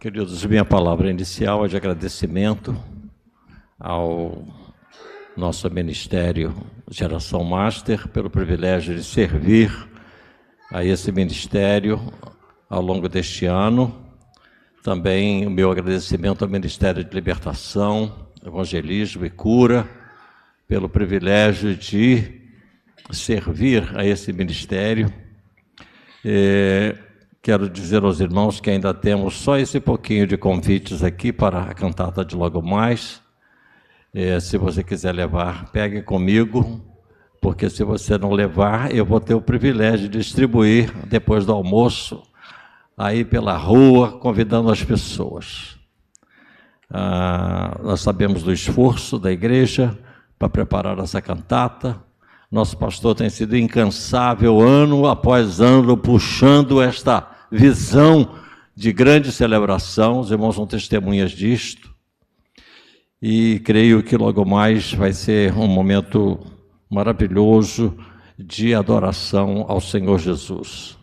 Queridos, minha palavra inicial é de agradecimento ao nosso ministério Geração Master pelo privilégio de servir a esse ministério ao longo deste ano. Também o meu agradecimento ao Ministério de Libertação, Evangelismo e Cura pelo privilégio de servir a esse ministério. Quero dizer aos irmãos que ainda temos só esse pouquinho de convites aqui para a cantata de logo mais. Se você quiser levar, pegue comigo, porque se você não levar, eu vou ter o privilégio de distribuir depois do almoço, aí pela rua, convidando as pessoas. Nós sabemos do esforço da igreja para preparar essa cantata. Nosso pastor tem sido incansável, ano após ano, puxando esta visão de grande celebração. Os irmãos são testemunhas disto. E creio que logo mais vai ser um momento maravilhoso de adoração ao Senhor Jesus.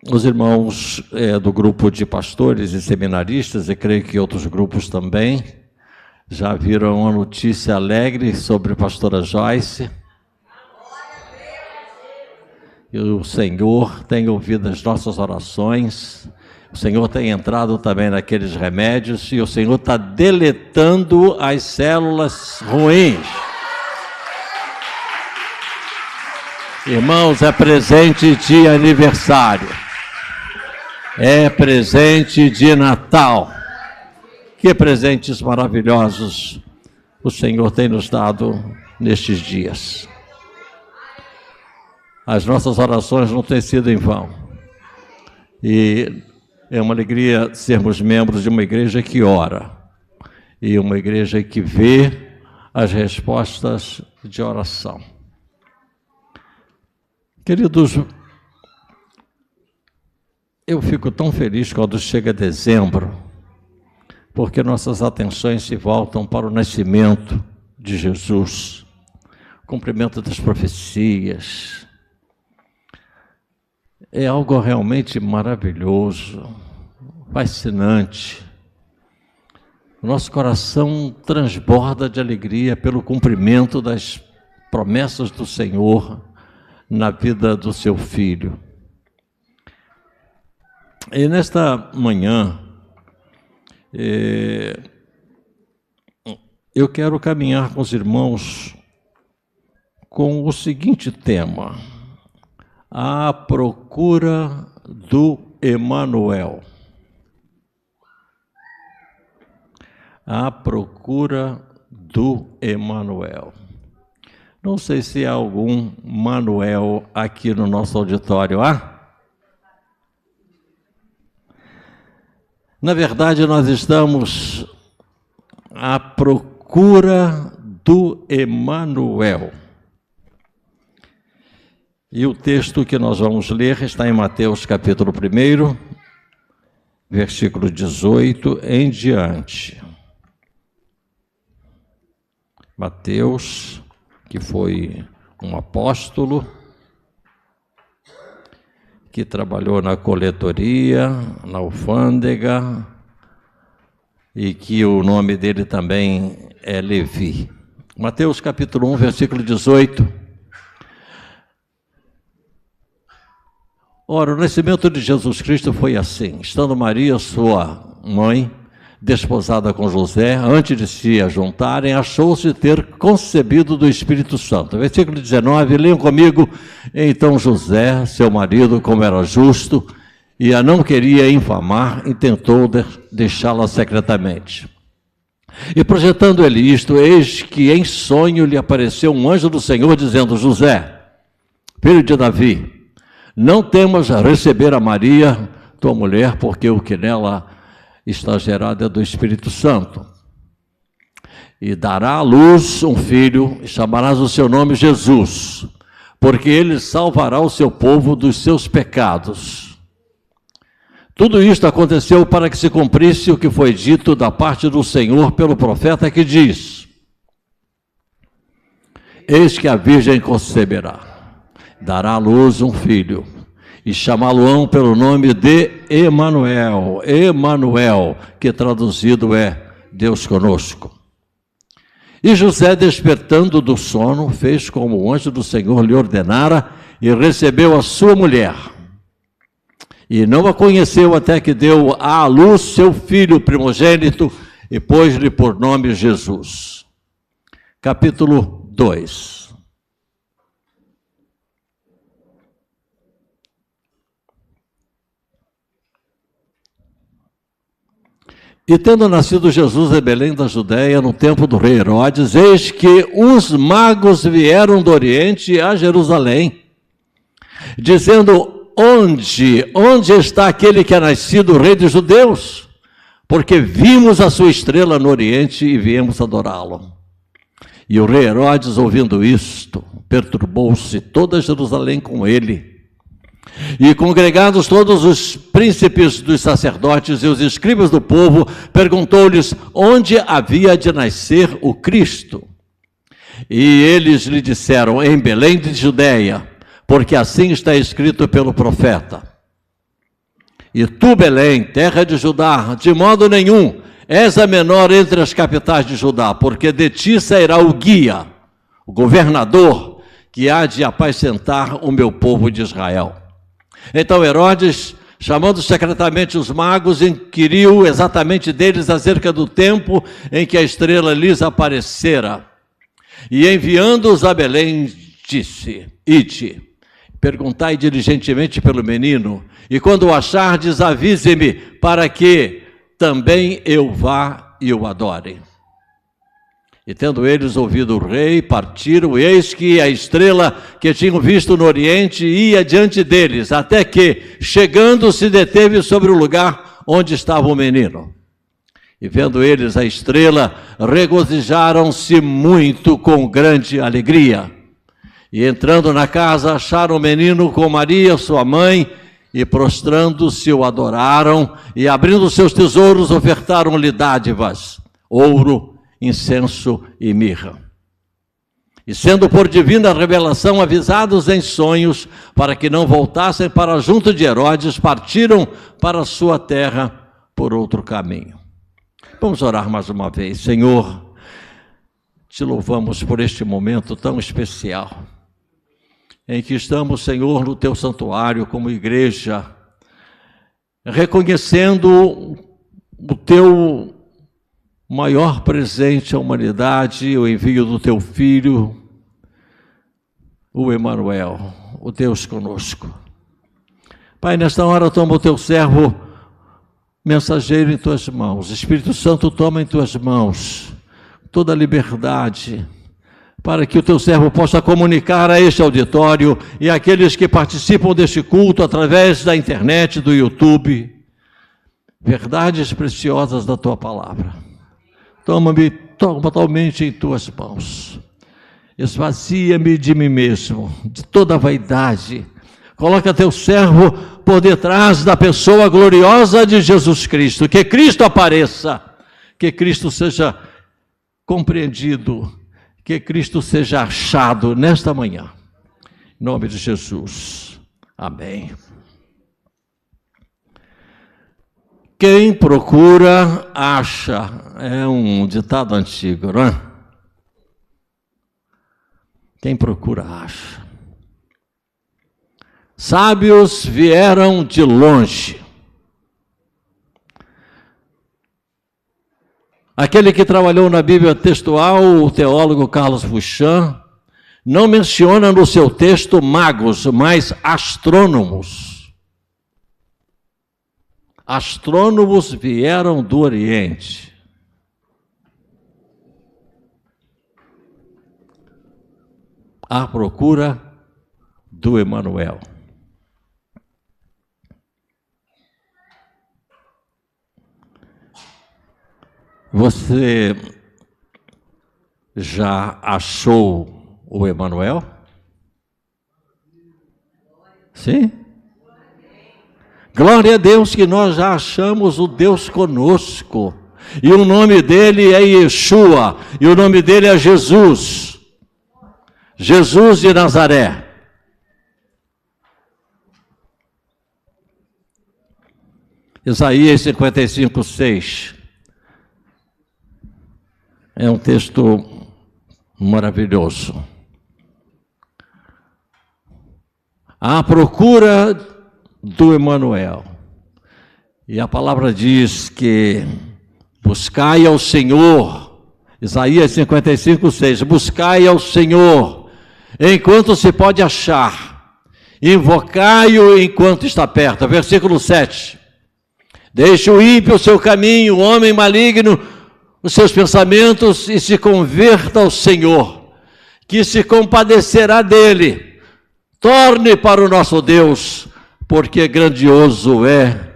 Os irmãos do grupo de pastores e seminaristas, e creio que outros grupos também, já viram uma notícia alegre sobre a pastora Joyce. E o Senhor tem ouvido as nossas orações, o Senhor tem entrado também naqueles remédios, e o Senhor está deletando as células ruins. Irmãos, é presente de aniversário, é presente de Natal. Que presentes maravilhosos o Senhor tem nos dado nestes dias. As nossas orações não têm sido em vão. E é uma alegria sermos membros de uma igreja que ora. E uma igreja que vê as respostas de oração. Queridos, eu fico tão feliz quando chega dezembro, porque nossas atenções se voltam para o nascimento de Jesus, o cumprimento das profecias. É algo realmente maravilhoso, fascinante. O nosso coração transborda de alegria pelo cumprimento das promessas do Senhor na vida do seu Filho. E nesta manhã, eu quero caminhar com os irmãos com o seguinte tema: a procura do Emanuel. A procura do Emanuel. Não sei se há algum Manuel aqui no nosso auditório, Na verdade, nós estamos à procura do Emanuel. E o texto que nós vamos ler está em Mateus capítulo 1, versículo 18 em diante. Mateus, que foi um apóstolo, que trabalhou na coletoria, na alfândega, e que o nome dele também é Levi. Mateus capítulo 1, versículo 18. Ora, o nascimento de Jesus Cristo foi assim: estando Maria, sua mãe, desposada com José, antes de se ajuntarem, achou-se ter concebido do Espírito Santo. Versículo 19, leiam comigo. Então José, seu marido, como era justo, e a não queria infamar, intentou deixá-la secretamente. E projetando ele isto, eis que em sonho lhe apareceu um anjo do Senhor, dizendo: José, filho de Davi, não temas receber a Maria, tua mulher, porque o que nela está gerado é do Espírito Santo. E dará à luz um filho, e chamarás o seu nome Jesus, porque ele salvará o seu povo dos seus pecados. Tudo isto aconteceu para que se cumprisse o que foi dito da parte do Senhor pelo profeta, que diz: eis que a virgem conceberá, dará à luz um filho, e chamá-lo-ão pelo nome de Emanuel. Emanuel, que traduzido é Deus conosco. E José, despertando do sono, fez como o anjo do Senhor lhe ordenara e recebeu a sua mulher. E não a conheceu até que deu à luz seu filho primogênito e pôs-lhe por nome Jesus. Capítulo 2. E tendo nascido Jesus em Belém da Judéia, no tempo do rei Herodes, eis que os magos vieram do Oriente a Jerusalém, dizendo: Onde está aquele que é nascido rei dos judeus? Porque vimos a sua estrela no Oriente e viemos adorá-lo. E o rei Herodes, ouvindo isto, perturbou-se toda Jerusalém com ele. E congregados todos os príncipes dos sacerdotes e os escribas do povo, perguntou-lhes onde havia de nascer o Cristo. E eles lhe disseram: em Belém de Judeia, porque assim está escrito pelo profeta: e tu, Belém, terra de Judá, de modo nenhum és a menor entre as capitais de Judá, porque de ti sairá o guia, o governador, que há de apacentar o meu povo de Israel. Então Herodes, chamando secretamente os magos, inquiriu exatamente deles acerca do tempo em que a estrela lhes aparecera. E enviando-os a Belém, disse: Ide, perguntai diligentemente pelo menino, e quando o achardes, avise-me, para que também eu vá e o adore. E tendo eles ouvido o rei, partiram, e eis que a estrela que tinham visto no Oriente ia diante deles, até que, chegando, se deteve sobre o lugar onde estava o menino. E vendo eles a estrela, regozijaram-se muito com grande alegria. E entrando na casa, acharam o menino com Maria, sua mãe, e prostrando-se o adoraram, e abrindo seus tesouros, ofertaram-lhe dádivas, ouro, incenso e mirra. E sendo por divina revelação avisados em sonhos, para que não voltassem para junto de Herodes, partiram para a sua terra por outro caminho. Vamos orar mais uma vez. Senhor, te louvamos por este momento tão especial, em que estamos, Senhor, no teu santuário como igreja, reconhecendo o teu maior presente à humanidade, o envio do teu Filho, o Emanuel, o Deus conosco. Pai, nesta hora toma o teu servo mensageiro em tuas mãos. Espírito Santo, toma em tuas mãos toda a liberdade, para que o teu servo possa comunicar a este auditório e àqueles que participam deste culto através da internet, do YouTube, verdades preciosas da tua palavra. Toma-me totalmente em tuas mãos. Esvazia-me de mim mesmo, de toda a vaidade. Coloca teu servo por detrás da pessoa gloriosa de Jesus Cristo. Que Cristo apareça, que Cristo seja compreendido, que Cristo seja achado nesta manhã. Em nome de Jesus. Amém. Quem procura, acha. É um ditado antigo, não é? Quem procura, acha. Sábios vieram de longe. Aquele que trabalhou na Bíblia textual, o teólogo Carlos Fouchant, não menciona no seu texto magos, mas astrônomos. Astrônomos vieram do Oriente. À procura do Emanuel. Você já achou o Emanuel? Sim? Glória a Deus que nós já achamos o Deus conosco. E o nome dele é Yeshua. E o nome dele é Jesus. Jesus de Nazaré. Isaías 55:6. É um texto maravilhoso. À procura do Emanuel. E a palavra diz que buscai ao Senhor, Isaías 55:6, buscai ao Senhor enquanto se pode achar, invocai-o enquanto está perto. Versículo 7, deixe o ímpio o seu caminho, o homem maligno os seus pensamentos, e se converta ao Senhor, que se compadecerá dele. Torne para o nosso Deus, porque grandioso é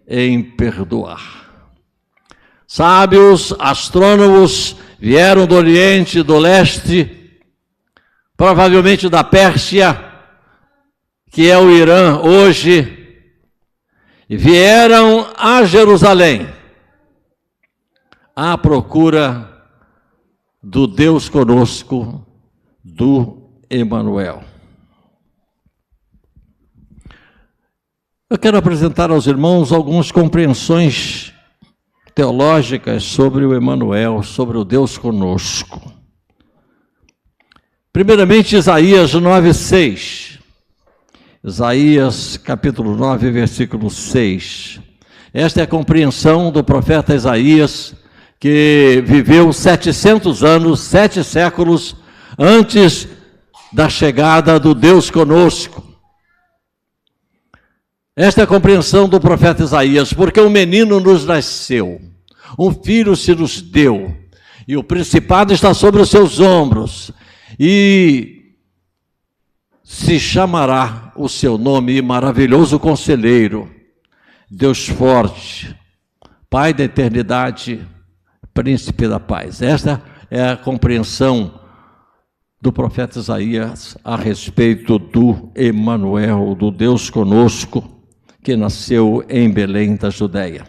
em perdoar. Sábios, astrônomos vieram do Oriente, do Leste, provavelmente da Pérsia, que é o Irã hoje, e vieram a Jerusalém à procura do Deus conosco, do Emanuel. Eu quero apresentar aos irmãos algumas compreensões teológicas sobre o Emanuel, sobre o Deus conosco. Primeiramente, Isaías 9:6. Isaías capítulo 9, versículo 6. Esta é a compreensão do profeta Isaías, que viveu 700 anos, 7 séculos antes da chegada do Deus conosco. Esta é a compreensão do profeta Isaías, porque um menino nos nasceu, um filho se nos deu, e o principado está sobre os seus ombros, e se chamará o seu nome Maravilhoso Conselheiro, Deus Forte, Pai da Eternidade, Príncipe da Paz. Esta é a compreensão do profeta Isaías a respeito do Emanuel, do Deus conosco, que nasceu em Belém da Judeia.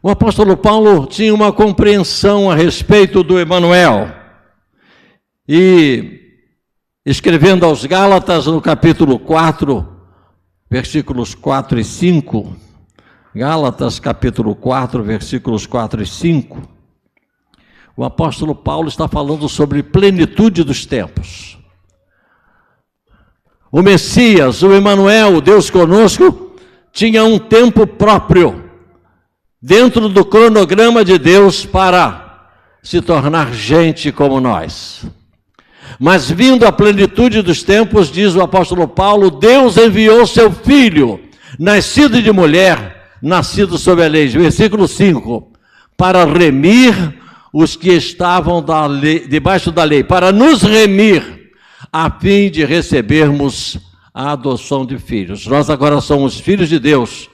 O apóstolo Paulo tinha uma compreensão a respeito do Emanuel, e escrevendo aos Gálatas no capítulo 4, versículos 4 e 5, Gálatas capítulo 4, versículos 4 e 5, o apóstolo Paulo está falando sobre plenitude dos tempos. O Messias, o Emanuel, o Deus conosco, tinha um tempo próprio dentro do cronograma de Deus para se tornar gente como nós. Mas vindo a plenitude dos tempos, diz o apóstolo Paulo, Deus enviou seu Filho, nascido de mulher, nascido sob a lei, versículo 5, para remir os que estavam debaixo da lei, para nos remir, a fim de recebermos a adoção de filhos. Nós agora somos filhos de Deus.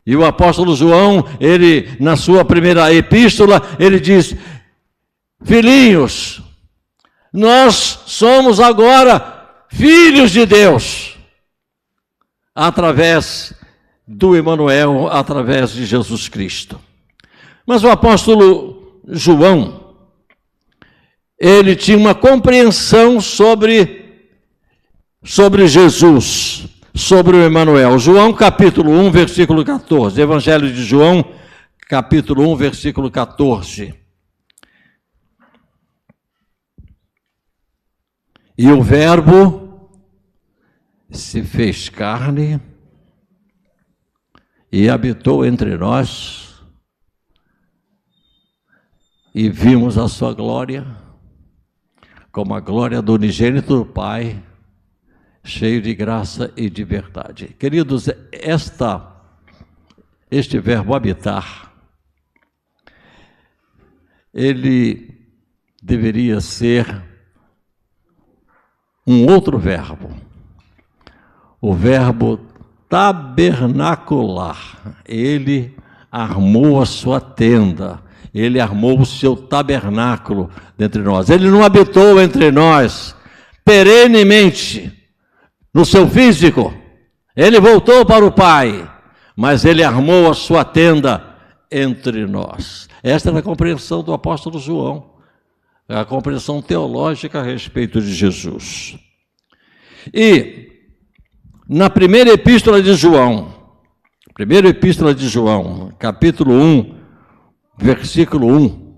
E o apóstolo João, ele, na sua primeira epístola, ele diz, filhinhos, nós somos agora filhos de Deus, através do Emanuel, através de Jesus Cristo. Mas o apóstolo João, ele tinha uma compreensão sobre Jesus, sobre o Emanuel. João capítulo 1, versículo 14, Evangelho de João, capítulo 1, versículo 14. E o Verbo se fez carne e habitou entre nós, e vimos a sua glória, como a glória do unigênito do Pai, cheio de graça e de verdade. Queridos, este verbo habitar, ele deveria ser um outro verbo, o verbo tabernacular. Ele armou a sua tenda, ele armou o seu tabernáculo dentre nós. Ele não habitou entre nós perenemente no seu físico, ele voltou para o Pai, mas ele armou a sua tenda entre nós. Esta era a compreensão do apóstolo João, a compreensão teológica a respeito de Jesus. E na primeira epístola de João, Primeira Epístola de João, capítulo 1, versículo 1.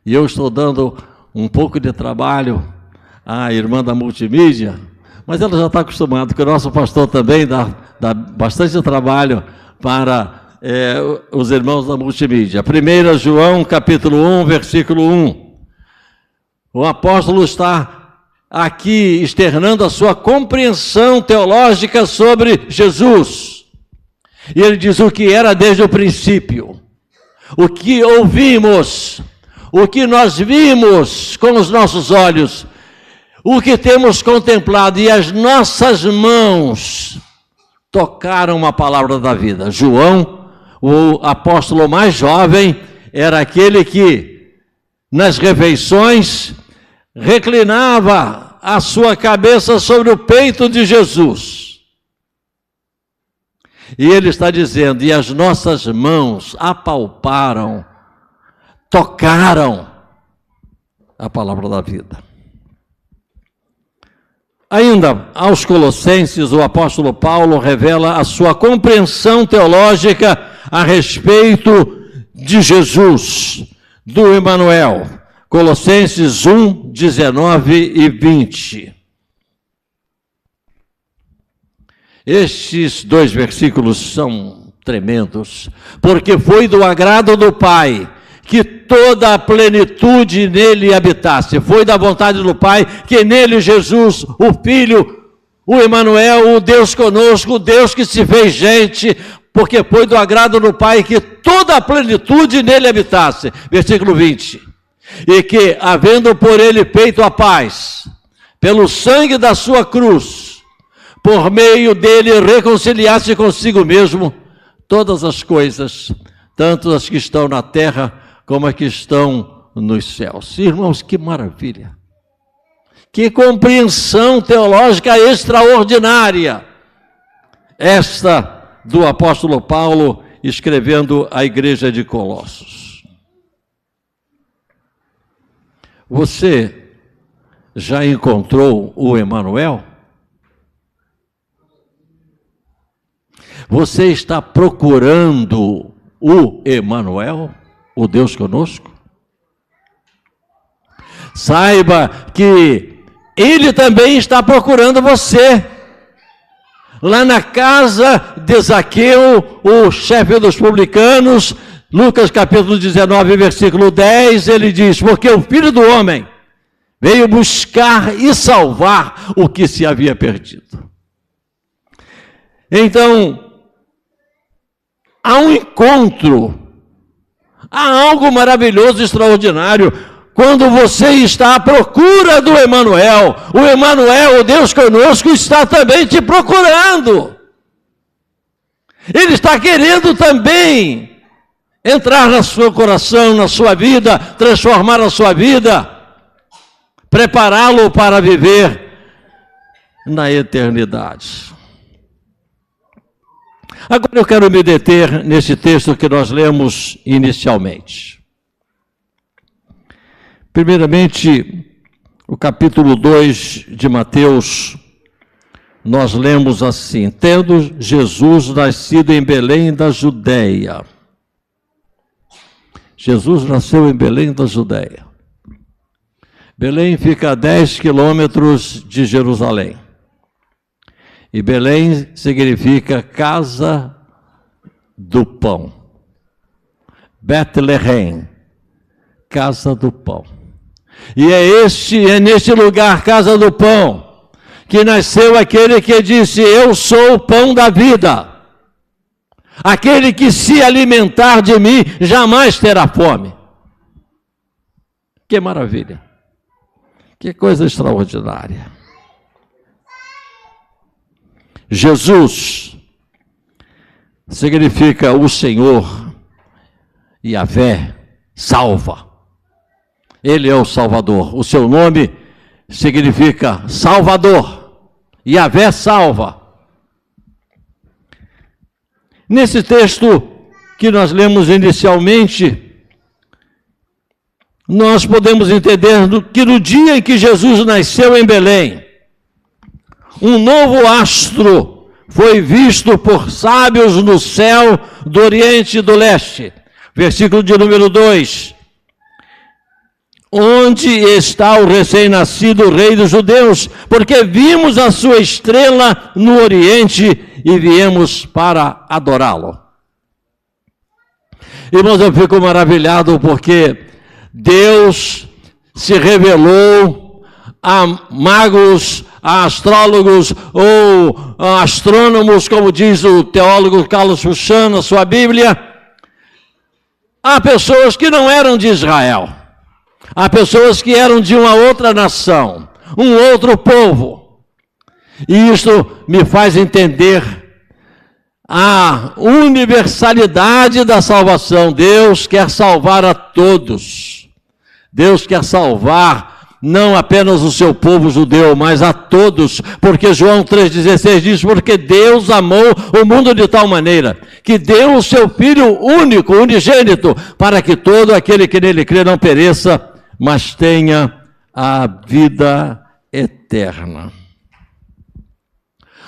E eu estou dando um pouco de trabalho à irmã da multimídia, mas ela já está acostumada, porque o nosso pastor também dá bastante trabalho para os irmãos da multimídia. 1 João, capítulo 1, versículo 1. O apóstolo está aqui externando a sua compreensão teológica sobre Jesus. E ele diz o que era desde o princípio, o que ouvimos, o que nós vimos com os nossos olhos, o que temos contemplado, e as nossas mãos tocaram a palavra da vida. João, o apóstolo mais jovem, era aquele que, nas refeições, reclinava a sua cabeça sobre o peito de Jesus. E ele está dizendo, e as nossas mãos apalparam, tocaram a palavra da vida. Ainda aos Colossenses, o apóstolo Paulo revela a sua compreensão teológica a respeito de Jesus, do Emanuel. Colossenses 1, 19 e 20. Estes dois versículos são tremendos, porque foi do agrado do Pai que toda a plenitude nele habitasse. Foi da vontade do Pai que nele Jesus, o Filho, o Emanuel, o Deus conosco, o Deus que se fez gente, porque foi do agrado do Pai que toda a plenitude nele habitasse. Versículo 20. E que, havendo por ele feito a paz, pelo sangue da sua cruz, por meio dele reconciliasse consigo mesmo todas as coisas, tanto as que estão na terra como as que estão nos céus. Irmãos, que maravilha! Que compreensão teológica extraordinária! Esta do apóstolo Paulo escrevendo à igreja de Colossos. Você já encontrou o Emanuel? Você está procurando o Emanuel, o Deus conosco? Saiba que Ele também está procurando você. Lá na casa de Zaqueu, o chefe dos publicanos, Lucas capítulo 19, versículo 10, ele diz, porque o Filho do Homem veio buscar e salvar o que se havia perdido. Então, há um encontro, há algo maravilhoso, extraordinário, quando você está à procura do Emanuel. O Emanuel, o Deus conosco, está também te procurando. Ele está querendo também entrar no seu coração, na sua vida, transformar a sua vida, prepará-lo para viver na eternidade. Agora eu quero me deter nesse texto que nós lemos inicialmente. Primeiramente, o capítulo 2 de Mateus, nós lemos assim, tendo Jesus nascido em Belém da Judéia. Jesus nasceu em Belém da Judéia. Belém fica a 10 quilômetros de Jerusalém. E Belém significa casa do pão. Betlehem, casa do pão. E é neste lugar, casa do pão, que nasceu aquele que disse, eu sou o pão da vida. Aquele que se alimentar de mim, jamais terá fome. Que maravilha. Que coisa extraordinária. Jesus significa o Senhor, Yahvé, salva. Ele é o Salvador. O seu nome significa Salvador. Yahvé salva. Nesse texto que nós lemos inicialmente, nós podemos entender que no dia em que Jesus nasceu em Belém, um novo astro foi visto por sábios no céu do Oriente e do Leste. Versículo de número 2. Onde está o recém-nascido rei dos judeus? Porque vimos a sua estrela no Oriente e viemos para adorá-lo. Irmãos, eu fico maravilhado porque Deus se revelou a magos, a astrólogos ou a astrônomos, como diz o teólogo Carlos Fuchs na sua Bíblia. Há pessoas que não eram de Israel. Há pessoas que eram de uma outra nação, um outro povo. E isso me faz entender a universalidade da salvação. Deus quer salvar a todos. Deus quer salvar não apenas o seu povo judeu, mas a todos, porque João 3,16 diz, porque Deus amou o mundo de tal maneira, que deu o seu Filho único, unigênito, para que todo aquele que nele crê não pereça, mas tenha a vida eterna.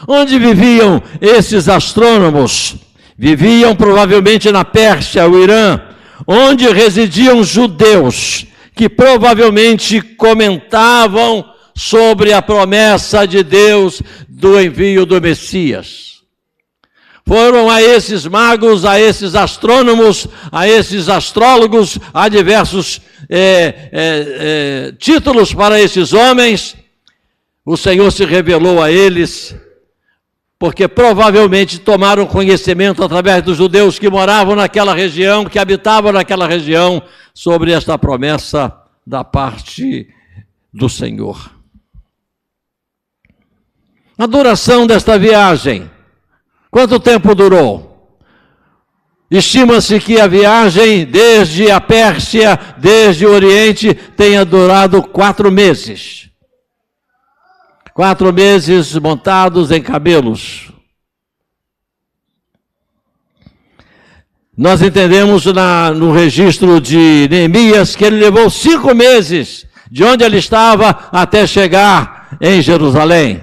Onde viviam esses astrônomos? Viviam provavelmente na Pérsia, o Irã, onde residiam judeus, que provavelmente comentavam sobre a promessa de Deus do envio do Messias. Foram a esses magos, a esses astrônomos, a esses astrólogos, há diversos títulos para esses homens. O Senhor se revelou a eles, porque provavelmente tomaram conhecimento através dos judeus que moravam naquela região, que habitavam naquela região, sobre esta promessa da parte do Senhor. A duração desta viagem, quanto tempo durou? Estima-se que a viagem desde a Pérsia, desde o Oriente, tenha durado 4 meses. 4 meses montados em camelos. Nós entendemos no registro de Neemias que ele levou 5 meses de onde ele estava até chegar em Jerusalém.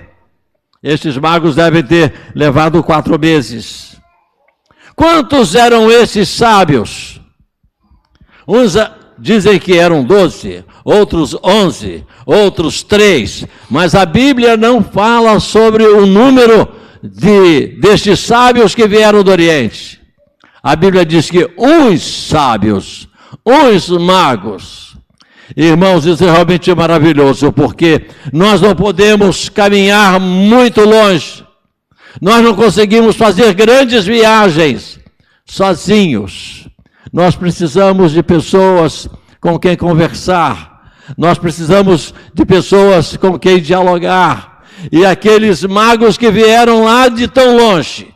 Estes magos devem ter levado 4 meses. Quantos eram esses sábios? Uns dizem que eram 12, outros 11, outros 3, mas a Bíblia não fala sobre o número destes sábios que vieram do Oriente. A Bíblia diz que uns sábios, uns magos. Irmãos, isso é realmente maravilhoso, porque nós não podemos caminhar muito longe. Nós não conseguimos fazer grandes viagens sozinhos. Nós precisamos de pessoas com quem conversar. Nós precisamos de pessoas com quem dialogar. E aqueles magos que vieram lá de tão longe,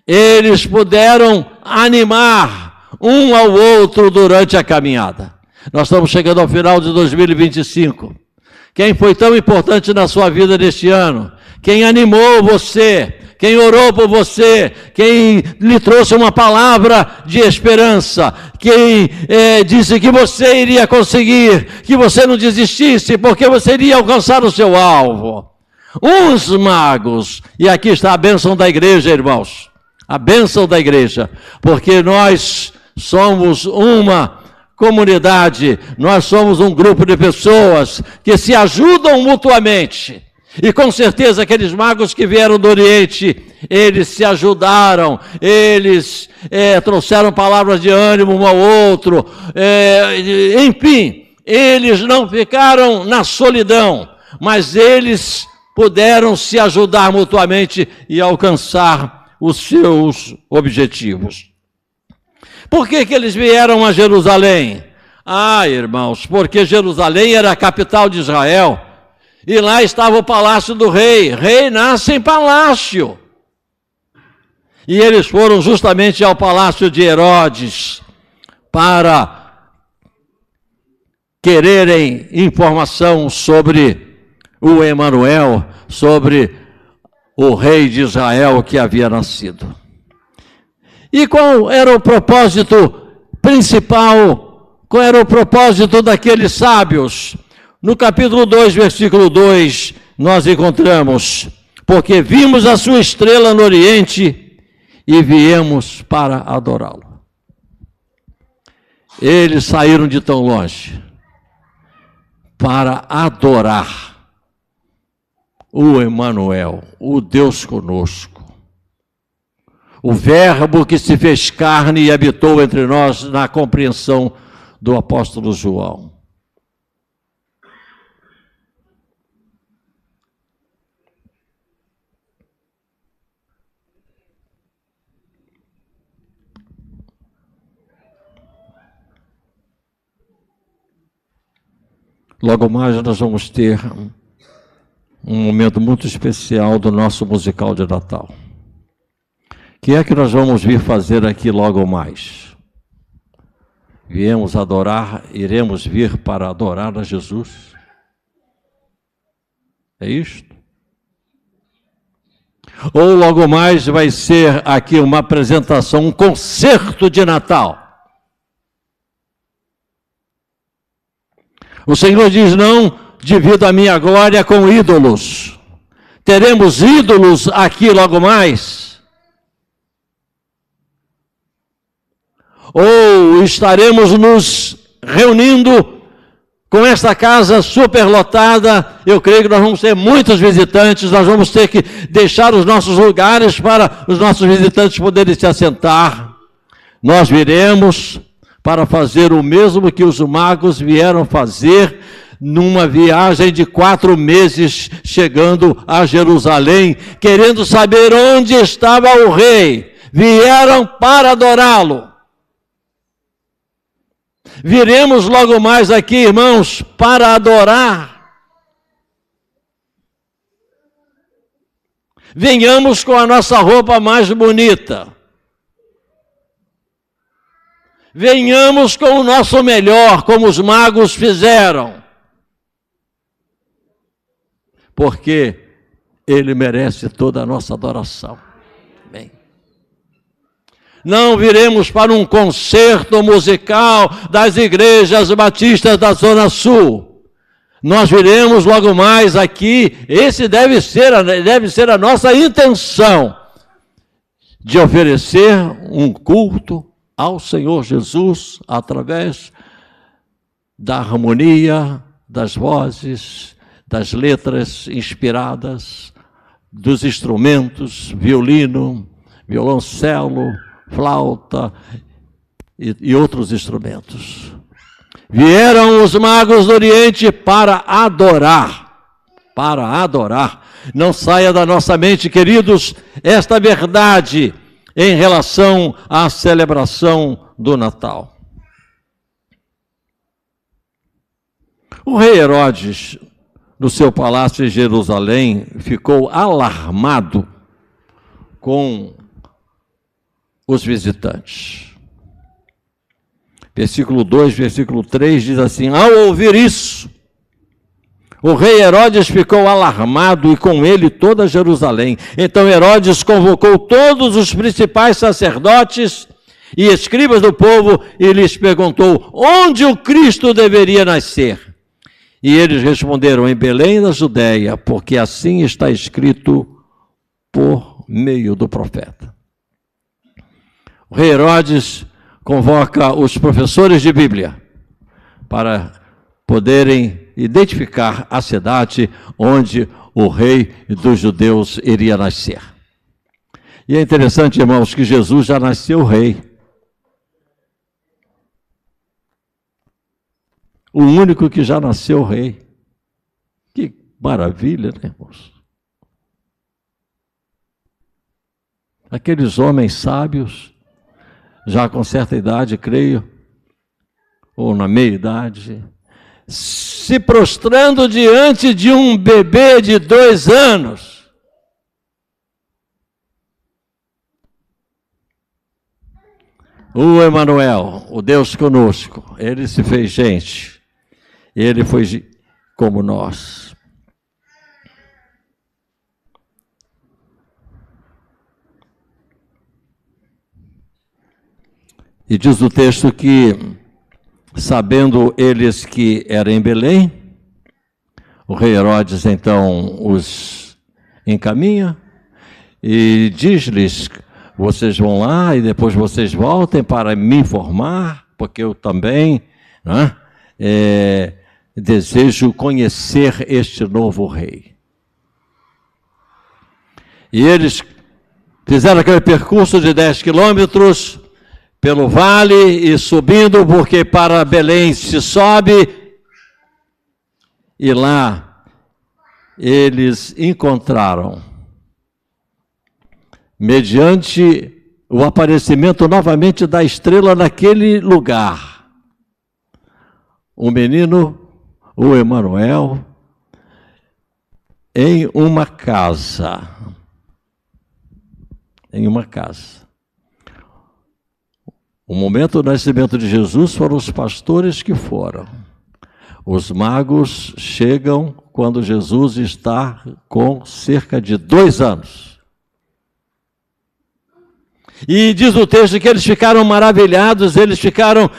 eles puderam animar um ao outro durante a caminhada. Nós estamos chegando ao final de 2025. Quem foi tão importante na sua vida neste ano? Quem animou você? Quem orou por você? Quem lhe trouxe uma palavra de esperança? Quem disse que você iria conseguir, que você não desistisse, porque você iria alcançar o seu alvo? Uns magos. E aqui está a bênção da igreja, irmãos. A bênção da igreja, porque nós somos uma comunidade, nós somos um grupo de pessoas que se ajudam mutuamente. E com certeza aqueles magos que vieram do Oriente, eles se ajudaram, eles trouxeram palavras de ânimo um ao outro, enfim, eles não ficaram na solidão, mas eles puderam se ajudar mutuamente e alcançar os seus objetivos. Por que eles vieram a Jerusalém? Irmãos, porque Jerusalém era a capital de Israel, e lá estava o palácio do rei. Rei nasce em palácio. E eles foram justamente ao palácio de Herodes para quererem informação sobre o Emanuel, sobre o rei de Israel que havia nascido. E qual era o propósito principal? Qual era o propósito daqueles sábios? No capítulo 2, versículo 2, nós encontramos: porque vimos a sua estrela no Oriente e viemos para adorá-lo. Eles saíram de tão longe para adorar o Emanuel, o Deus conosco, o Verbo que se fez carne e habitou entre nós, na compreensão do apóstolo João. Logo mais nós vamos ter um momento muito especial do nosso musical de Natal. O que é que nós vamos vir fazer aqui logo mais? Viemos adorar, iremos vir para adorar a Jesus? É isto? Ou logo mais vai ser aqui uma apresentação, um concerto de Natal? O Senhor diz: não divido a minha glória com ídolos. Teremos ídolos aqui logo mais? Ou estaremos nos reunindo com esta casa superlotada? Eu creio que nós vamos ter muitos visitantes, nós vamos ter que deixar os nossos lugares para os nossos visitantes poderem se assentar. Nós viremos para fazer o mesmo que os magos vieram fazer numa viagem de 4 meses, chegando a Jerusalém, querendo saber onde estava o rei. Vieram para adorá-lo. Viremos logo mais aqui, irmãos, para adorar. Venhamos com a nossa roupa mais bonita. Venhamos com o nosso melhor, como os magos fizeram. Porque Ele merece toda a nossa adoração. Amém. Não viremos para um concerto musical das igrejas batistas da Zona Sul. Nós viremos logo mais aqui, esse deve ser a nossa intenção, de oferecer um culto ao Senhor Jesus, através da harmonia, das vozes, das letras inspiradas, dos instrumentos, violino, violoncelo, flauta e outros instrumentos. Vieram os magos do Oriente para adorar, para adorar. Não saia da nossa mente, queridos, esta verdade em relação à celebração do Natal. O rei Herodes, no seu palácio em Jerusalém, ficou alarmado com os visitantes. Versículo 2, versículo 3 diz assim: ao ouvir isso, o rei Herodes ficou alarmado e com ele toda Jerusalém. Então Herodes convocou todos os principais sacerdotes e escribas do povo e lhes perguntou onde o Cristo deveria nascer. E eles responderam: em Belém da Judéia, porque assim está escrito por meio do profeta. O rei Herodes convoca os professores de Bíblia para poderem identificar a cidade onde o rei dos judeus iria nascer. E é interessante, irmãos, que Jesus já nasceu rei. O único que já nasceu rei. Que maravilha, né, irmãos? Aqueles homens sábios, já com certa idade, creio, ou na meia-idade, se prostrando diante de um bebê de 2 anos. O Emanuel, o Deus conosco, ele se fez gente, ele foi como nós. E diz o texto que, sabendo eles que era em Belém, o rei Herodes então os encaminha e diz-lhes: vocês vão lá e depois vocês voltem para me informar, porque eu também, né, desejo conhecer este novo rei. E eles fizeram aquele percurso de 10 quilômetros pelo vale e subindo, porque para Belém se sobe, e lá eles encontraram, mediante o aparecimento novamente da estrela naquele lugar, o menino, o Emanuel, em uma casa. Em uma casa. O momento do nascimento de Jesus foram os pastores que foram. Os magos chegam quando Jesus está com cerca de 2 anos. E diz o texto que eles ficaram maravilhados, eles ficaram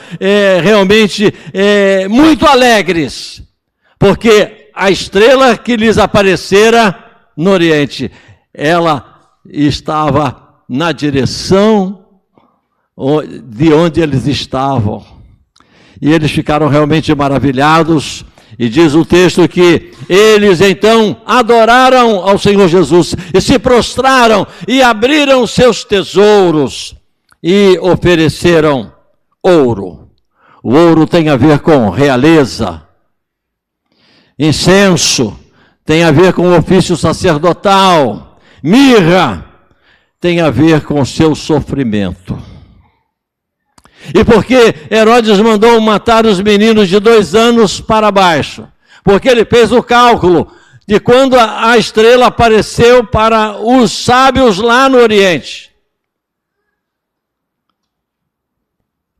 realmente muito alegres, porque a estrela que lhes aparecera no Oriente, ela estava na direção de onde eles estavam. E eles ficaram realmente maravilhados, e diz o texto que eles então adoraram ao Senhor Jesus, e se prostraram, e abriram seus tesouros, e ofereceram ouro. O ouro tem a ver com realeza, incenso tem a ver com o ofício sacerdotal, mirra tem a ver com o seu sofrimento. E porque Herodes mandou matar os meninos de 2 anos para baixo? Porque ele fez o cálculo de quando a estrela apareceu para os sábios lá no Oriente.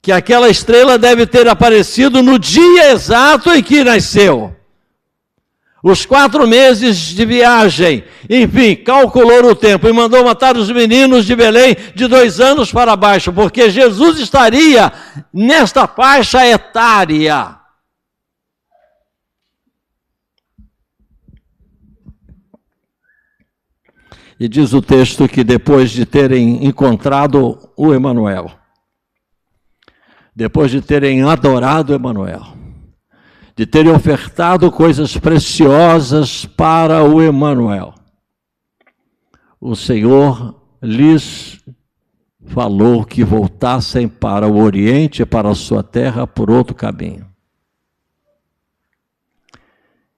Que aquela estrela deve ter aparecido no dia exato em que nasceu. Os 4 meses de viagem, enfim, calculou o tempo e mandou matar os meninos de Belém de 2 anos para baixo, porque Jesus estaria nesta faixa etária. E diz o texto que depois de terem encontrado o Emanuel, depois de terem adorado o Emanuel, de terem ofertado coisas preciosas para o Emanuel, o Senhor lhes falou que voltassem para o Oriente, para a sua terra, por outro caminho.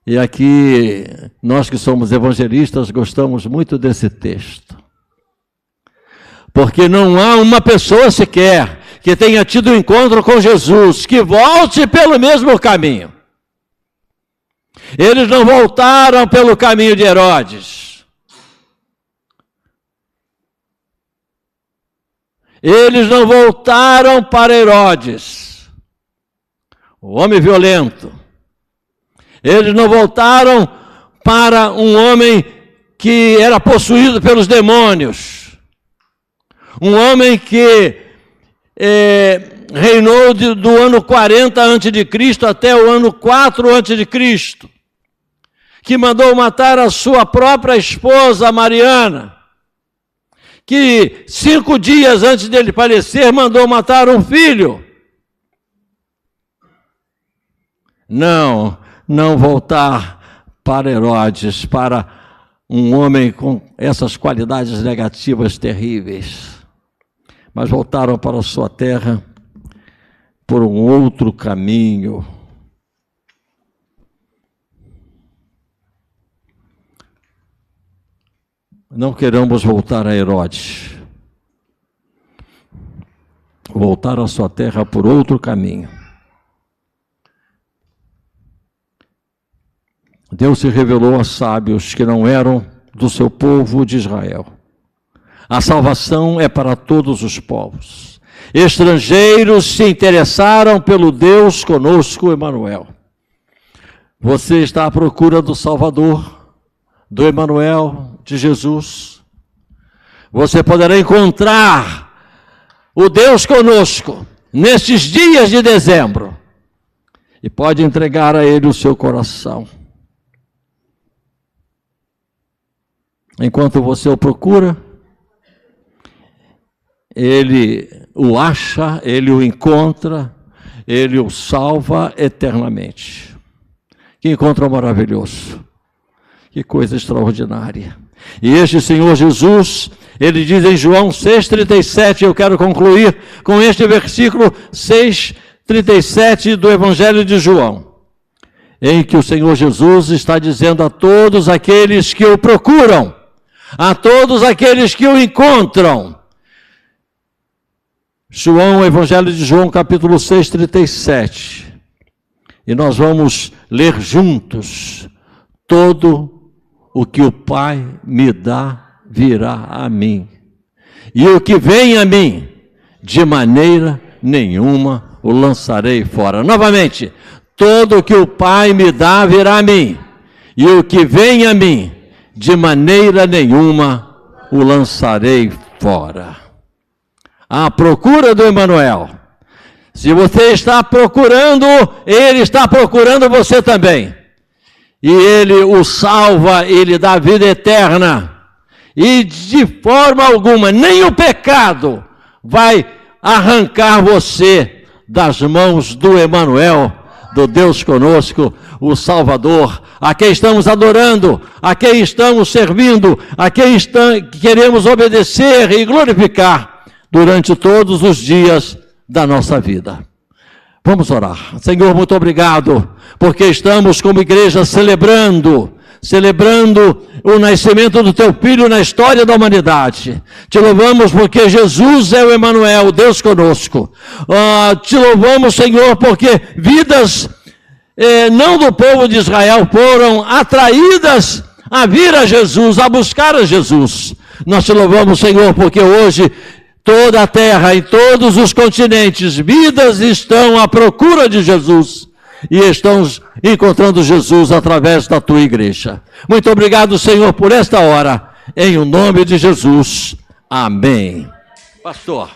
E aqui, nós que somos evangelistas, gostamos muito desse texto. Porque não há uma pessoa sequer que tenha tido um encontro com Jesus, que volte pelo mesmo caminho. Eles não voltaram pelo caminho de Herodes. Eles não voltaram para Herodes, o homem violento. Eles não voltaram para um homem que era possuído pelos demônios. Um homem que reinou do ano 40 a.C. até o ano 4 a.C., que mandou matar a sua própria esposa, Mariana, que 5 dias antes dele falecer, mandou matar um filho. Não voltar para Herodes, para um homem com essas qualidades negativas terríveis, mas voltaram para a sua terra por um outro caminho. Não queremos voltar a Herodes, voltar à sua terra por outro caminho. Deus se revelou a sábios que não eram do seu povo de Israel. A salvação é para todos os povos. Estrangeiros se interessaram pelo Deus conosco, Emanuel. Você está à procura do Salvador, do Emanuel, de Jesus. Você poderá encontrar o Deus conosco nestes dias de dezembro e pode entregar a Ele o seu coração. enquanto você o procura, ele o acha, ele o encontra, ele o salva eternamente. Que encontro maravilhoso, que coisa extraordinária. E este Senhor Jesus, ele diz em João 6,37, eu quero concluir com este versículo 6,37 do Evangelho de João, em que o Senhor Jesus está dizendo a todos aqueles que o procuram, a todos aqueles que o encontram. João, Evangelho de João, capítulo 6,37. E nós vamos ler juntos: todo o que o Pai me dá virá a mim, e o que vem a mim, de maneira nenhuma o lançarei fora. Novamente, todo o que o Pai me dá virá a mim, e o que vem a mim, de maneira nenhuma o lançarei fora. À procura do Emanuel. Se você está procurando, ele está procurando você também. E ele o salva, ele dá vida eterna. E de forma alguma, nem o pecado vai arrancar você das mãos do Emanuel, do Deus conosco, o Salvador, a quem estamos adorando, a quem estamos servindo, a quem queremos obedecer e glorificar durante todos os dias da nossa vida. Vamos orar. Senhor, muito obrigado, porque estamos como igreja celebrando o nascimento do Teu Filho na história da humanidade. Te louvamos porque Jesus é o Emanuel, Deus conosco. Te louvamos, Senhor, porque vidas não do povo de Israel foram atraídas a vir a Jesus, a buscar a Jesus. Nós te louvamos, Senhor, porque hoje toda a terra, em todos os continentes, vidas estão à procura de Jesus e estão encontrando Jesus através da Tua igreja. Muito obrigado, Senhor, por esta hora, em o nome de Jesus. Amém. Pastor.